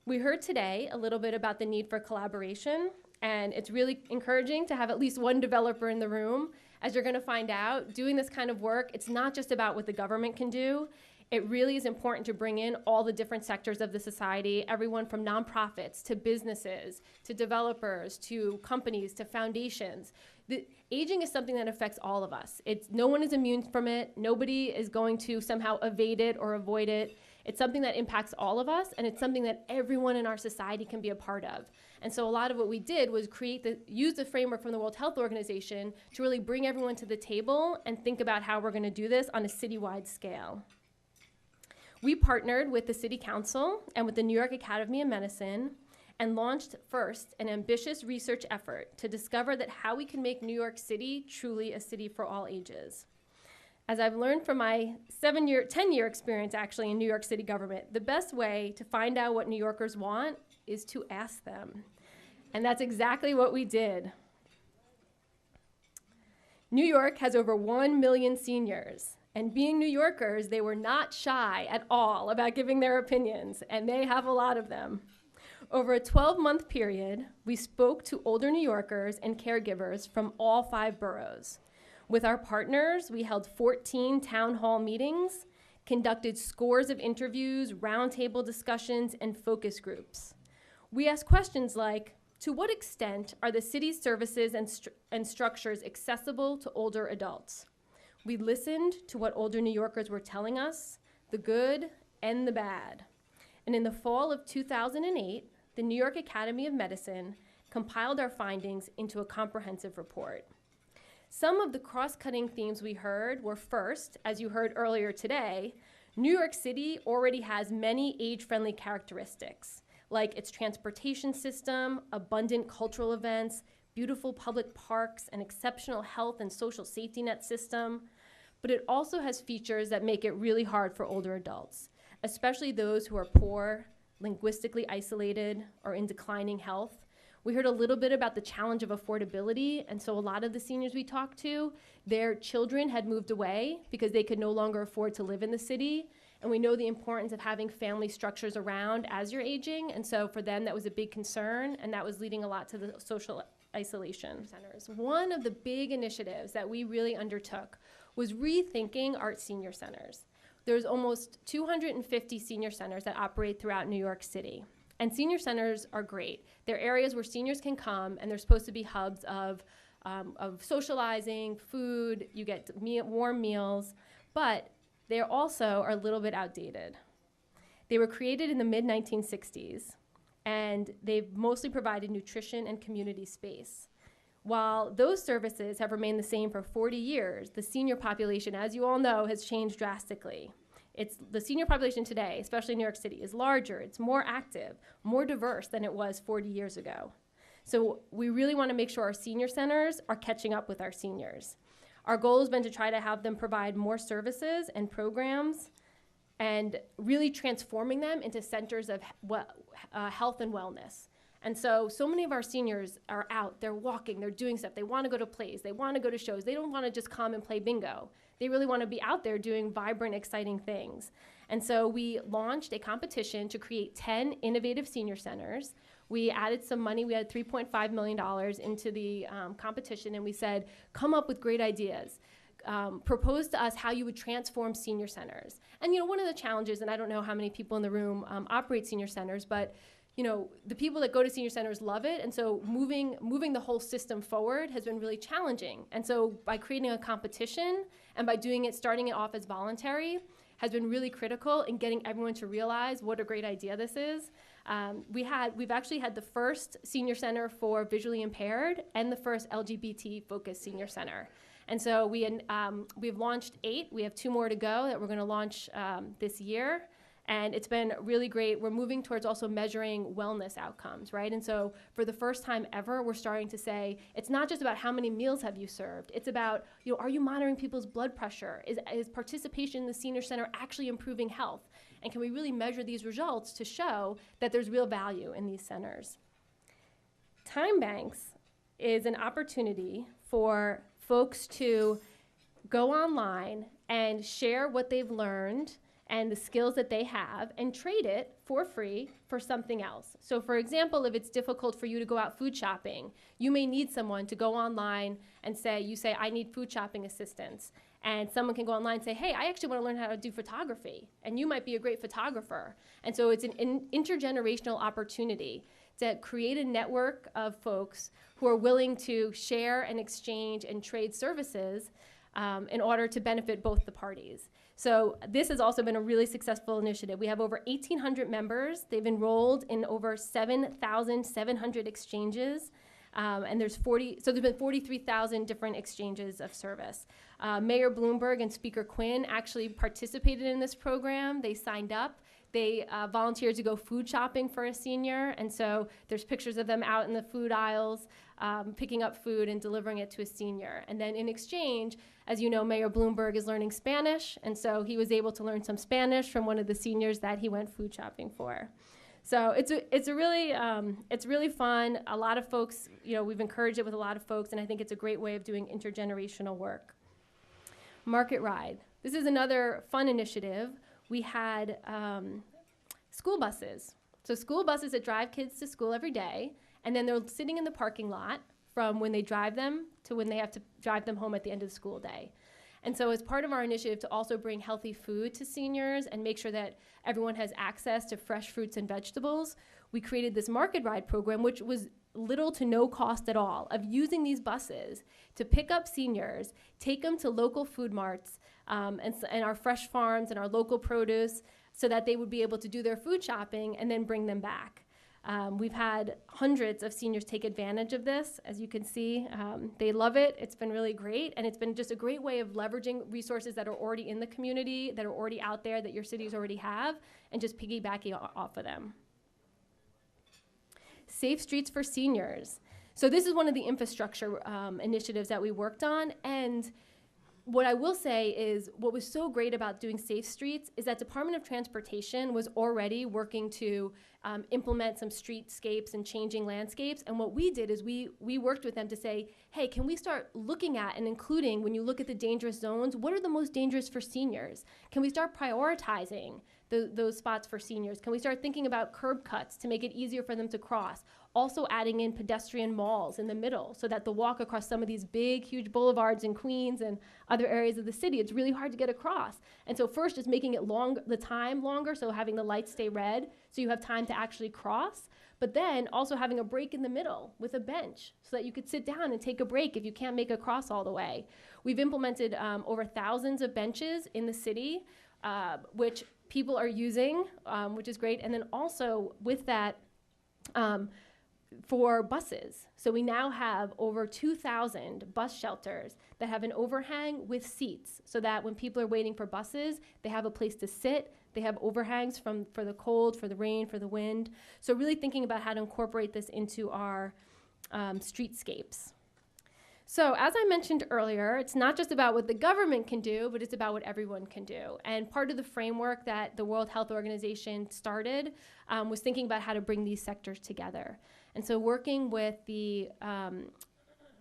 We heard today a little bit about the need for collaboration, and it's really encouraging to have at least one developer in the room. As you're going to find out, doing this kind of work, it's not just about what the government can do. It really is important to bring in all the different sectors of the society, everyone from nonprofits to businesses, to developers, to companies, to foundations. Aging is something that affects all of us. No one is immune from it. Nobody is going to somehow evade it or avoid it. It's something that impacts all of us, and it's something that everyone in our society can be a part of. And so a lot of what we did was use the framework from the World Health Organization to really bring everyone to the table and think about how we're going to do this on a citywide scale. We partnered with the City Council and with the New York Academy of Medicine and launched first an ambitious research effort to discover that how we can make New York City truly a city for all ages. As I've learned from my 10-year experience actually in New York City government, the best way to find out what New Yorkers want is to ask them. And that's exactly what we did. New York has over 1 million seniors. And being New Yorkers, they were not shy at all about giving their opinions, and they have a lot of them. Over a 12-month period, we spoke to older New Yorkers and caregivers from all 5 boroughs. With our partners, we held 14 town hall meetings, conducted scores of interviews, roundtable discussions, and focus groups. We asked questions like, to what extent are the city's services and structures accessible to older adults? We listened to what older New Yorkers were telling us, the good and the bad. And in the fall of 2008, the New York Academy of Medicine compiled our findings into a comprehensive report. Some of the cross-cutting themes we heard were first, as you heard earlier today, New York City already has many age-friendly characteristics, like its transportation system, abundant cultural events, beautiful public parks, an exceptional health and social safety net system, but it also has features that make it really hard for older adults, especially those who are poor, linguistically isolated, or in declining health. We heard a little bit about the challenge of affordability, and so a lot of the seniors we talked to, their children had moved away because they could no longer afford to live in the city, and we know the importance of having family structures around as you're aging, and so for them that was a big concern, and that was leading a lot to the social isolation centers. One of the big initiatives that we really undertook was rethinking our senior centers. There's almost 250 senior centers that operate throughout New York City. And senior centers are great. They're areas where seniors can come, and they're supposed to be hubs of socializing, food, you get warm meals, but they also are a little bit outdated. They were created in the mid-1960s, and they've mostly provided nutrition and community space. While those services have remained the same for 40 years, the senior population, as you all know, has changed drastically. The senior population today, especially in New York City, is larger, it's more active, more diverse than it was 40 years ago. So we really want to make sure our senior centers are catching up with our seniors. Our goal has been to try to have them provide more services and programs and really transforming them into centers of health and wellness. And so many of our seniors are out, they're walking, they're doing stuff, they want to go to plays, they want to go to shows, they don't want to just come and play bingo. They really want to be out there doing vibrant, exciting things. And so we launched a competition to create 10 innovative senior centers. We added some money, we had $3.5 million into the competition, and we said, come up with great ideas. Propose to us how you would transform senior centers. And one of the challenges, and I don't know how many people in the room operate senior centers, but the people that go to senior centers love it, and so moving the whole system forward has been really challenging. And so by creating a competition and by starting it off as voluntary, has been really critical in getting everyone to realize what a great idea this is. We've actually had the first senior center for visually impaired and the first LGBT-focused senior center. And so we've launched 8. We have 2 more to go that we're going to launch this year. And it's been really great. We're moving towards also measuring wellness outcomes, right? And so for the first time ever, we're starting to say, it's not just about how many meals have you served. It's about, are you monitoring people's blood pressure? Is participation in the senior center actually improving health? And can we really measure these results to show that there's real value in these centers? Time banks is an opportunity for folks to go online and share what they've learned and the skills that they have and trade it for free for something else. So for example, if it's difficult for you to go out food shopping, you may need someone to go online and say, I need food shopping assistance. And someone can go online and say, hey, I actually want to learn how to do photography. And you might be a great photographer. And so it's an intergenerational opportunity to create a network of folks who are willing to share and exchange and trade services in order to benefit both the parties. So this has also been a really successful initiative. We have over 1,800 members. They've enrolled in over 7,700 exchanges. And there's been 43,000 different exchanges of service. Mayor Bloomberg and Speaker Quinn actually participated in this program. They signed up. They volunteered to go food shopping for a senior, and so there's pictures of them out in the food aisles, picking up food and delivering it to a senior. And then in exchange, as you know, Mayor Bloomberg is learning Spanish, and so he was able to learn some Spanish from one of the seniors that he went food shopping for. So it's really fun. A lot of folks, we've encouraged it with a lot of folks, and I think it's a great way of doing intergenerational work. Market Ride. This is another fun initiative. We had school buses. So school buses that drive kids to school every day, and then they're sitting in the parking lot from when they drive them to when they have to drive them home at the end of the school day. And so as part of our initiative to also bring healthy food to seniors and make sure that everyone has access to fresh fruits and vegetables, we created this Market Ride program, which was little to no cost at all, of using these buses to pick up seniors, take them to local food marts, and our fresh farms and our local produce so that they would be able to do their food shopping and then bring them back. We've had hundreds of seniors take advantage of this. As you can see, they love it. It's been really great, and it's been just a great way of leveraging resources that are already in the community, that are already out there, that your cities already have, and just piggybacking off of them. Safe Streets for Seniors. So this is one of the infrastructure initiatives that we worked on, and what I will say is what was so great about doing Safe Streets is that Department of Transportation was already working to implement some streetscapes and changing landscapes. And what we did is we worked with them to say, hey, can we start looking at and including, when you look at the dangerous zones, what are the most dangerous for seniors? Can we start prioritizing those spots for seniors? Can we start thinking about curb cuts to make it easier for them to cross? Also adding in pedestrian malls in the middle so that the walk across some of these big, huge boulevards in Queens and other areas of the city, it's really hard to get across. And so first is making it the time longer, so having the lights stay red so you have time to actually cross, but then also having a break in the middle with a bench so that you could sit down and take a break if you can't make a cross all the way. We've implemented over thousands of benches in the city, which people are using, which is great. And then also with that, for buses. So we now have over 2,000 bus shelters that have an overhang with seats so that when people are waiting for buses, they have a place to sit. They have overhangs for the cold, for the rain, for the wind. So really thinking about how to incorporate this into our streetscapes. So as I mentioned earlier, it's not just about what the government can do, but it's about what everyone can do. And part of the framework that the World Health Organization started was thinking about how to bring these sectors together. And so working with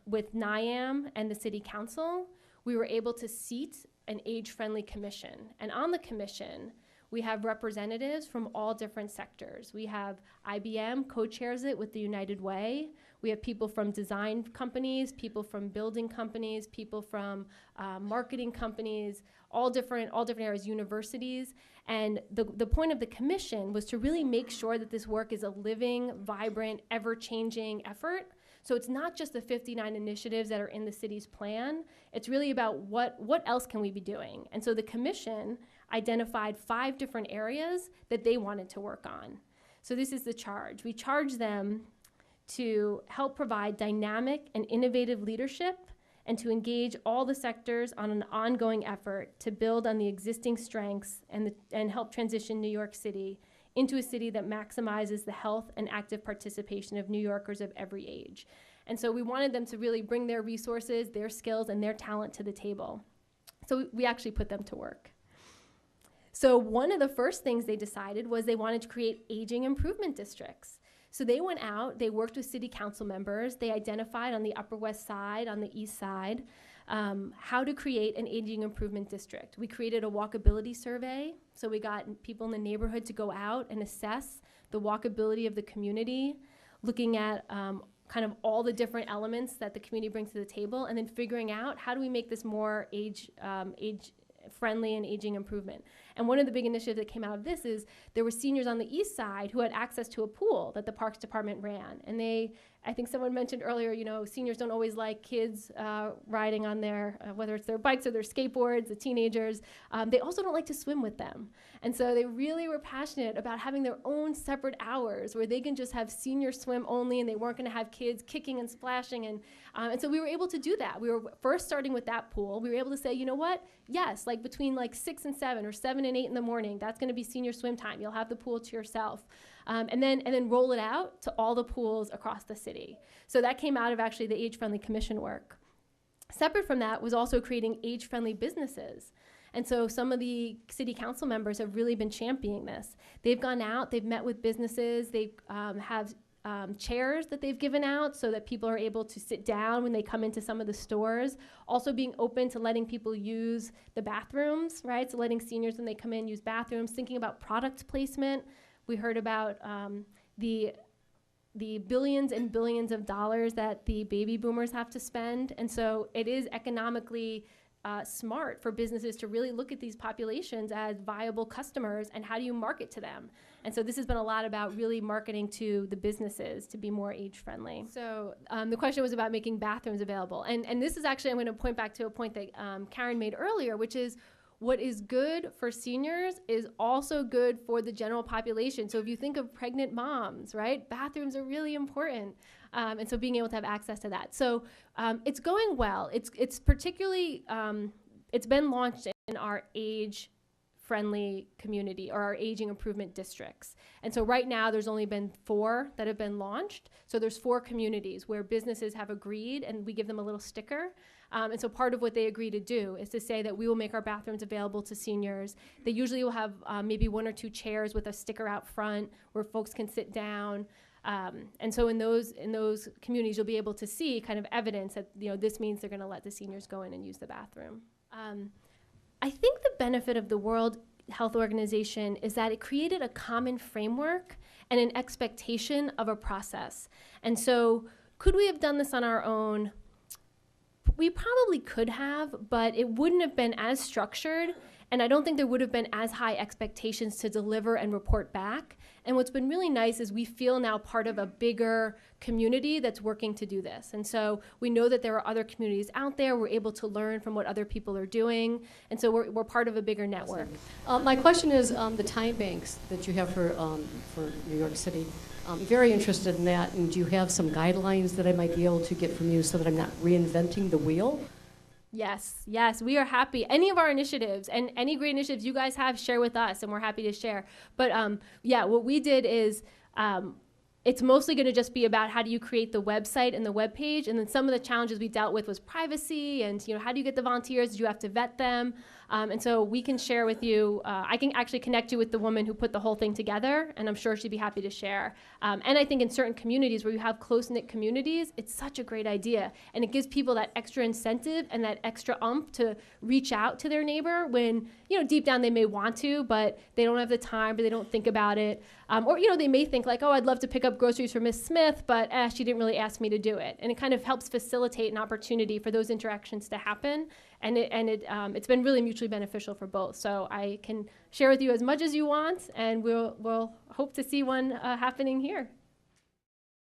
with NIAM and the City Council, we were able to seat an age-friendly commission. And on the commission, we have representatives from all different sectors. We have IBM co-chairs it with the United Way. We have people from design companies, people from building companies, people from marketing companies, all different areas, universities. And the point of the commission was to really make sure that this work is a living, vibrant, ever-changing effort. So it's not just the 59 initiatives that are in the city's plan. It's really about what else can we be doing. And so the commission identified 5 different areas that they wanted to work on. So this is the charge. We charge them to help provide dynamic and innovative leadership and to engage all the sectors on an ongoing effort to build on the existing strengths and help transition New York City into a city that maximizes the health and active participation of New Yorkers of every age. And so we wanted them to really bring their resources, their skills, and their talent to the table. So we actually put them to work. So one of the first things they decided was they wanted to create aging improvement districts. So they went out, they worked with city council members, they identified on the Upper West Side, on the East Side, how to create an aging improvement district. We created a walkability survey, so we got people in the neighborhood to go out and assess the walkability of the community, looking at kind of all the different elements that the community brings to the table, and then figuring out how do we make this more age friendly and aging improvement. And one of the big initiatives that came out of this is there were seniors on the east side who had access to a pool that the Parks Department ran. And I think someone mentioned earlier, seniors don't always like kids riding on their, whether it's their bikes or their skateboards, the teenagers. They also don't like to swim with them. And so they really were passionate about having their own separate hours where they can just have senior swim only, and they weren't going to have kids kicking and splashing. And so we were able to do that. We were first starting with that pool. We were able to say, you know what? Yes, like between 6 and 7 or 7 and 8 in the morning, that's going to be senior swim time. You'll have the pool to yourself. And then roll it out to all the pools across the city. So that came out of actually the Age-Friendly Commission work. Separate from that was also creating age-friendly businesses. And so some of the city council members have really been championing this. They've gone out, they've met with businesses, they have chairs that they've given out so that people are able to sit down when they come into some of the stores. Also being open to letting people use the bathrooms, right? So letting seniors when they come in use bathrooms, thinking about product placement. We heard about the billions and billions of dollars that the baby boomers have to spend. And so it is economically smart for businesses to really look at these populations as viable customers, and how do you market to them? And so this has been a lot about really marketing to the businesses to be more age friendly. So the question was about making bathrooms available. And this is actually, I'm going to point back to a point that Karen made earlier, which is what is good for seniors is also good for the general population. So if you think of pregnant moms, right, bathrooms are really important. And so being able to have access to that. So it's going well. It's particularly, it's been launched in our age-friendly community, or our aging improvement districts. And so right now there's only been 4 that have been launched. So there's 4 communities where businesses have agreed, and we give them a little sticker. And so part of what they agree to do is to say that we will make our bathrooms available to seniors. They usually will have maybe 1 or 2 chairs with a sticker out front where folks can sit down. And so in those communities, you'll be able to see kind of evidence that this means they're going to let the seniors go in and use the bathroom. I think the benefit of the World Health Organization is that it created a common framework and an expectation of a process. And so could we have done this on our own? We probably could have, but it wouldn't have been as structured, and I don't think there would have been as high expectations to deliver and report back. And what's been really nice is we feel now part of a bigger community that's working to do this. And so we know that there are other communities out there. We're able to learn from what other people are doing. And so we're part of a bigger network. My question is the time banks that you have for New York City. I'm very interested in that. And do you have some guidelines that I might be able to get from you so that I'm not reinventing the wheel? Yes, we are happy. Any of our initiatives and any great initiatives you guys have, share with us, and we're happy to share. But what we did is it's mostly going to just be about how do you create the website and the web page, and then some of the challenges we dealt with was privacy, and how do you get the volunteers? Do you have to vet them? And so we can share with you. I can actually connect you with the woman who put the whole thing together, and I'm sure she'd be happy to share. And I think in certain communities where you have close-knit communities, it's such a great idea, and it gives people that extra incentive and that extra oomph to reach out to their neighbor when deep down they may want to, but they don't have the time, or they don't think about it, or they may think like, oh, I'd love to pick up groceries for Miss Smith, but she didn't really ask me to do it, and it kind of helps facilitate an opportunity for those interactions to happen. And it's been really mutually beneficial for both. So I can share with you as much as you want, and we'll hope to see one happening here.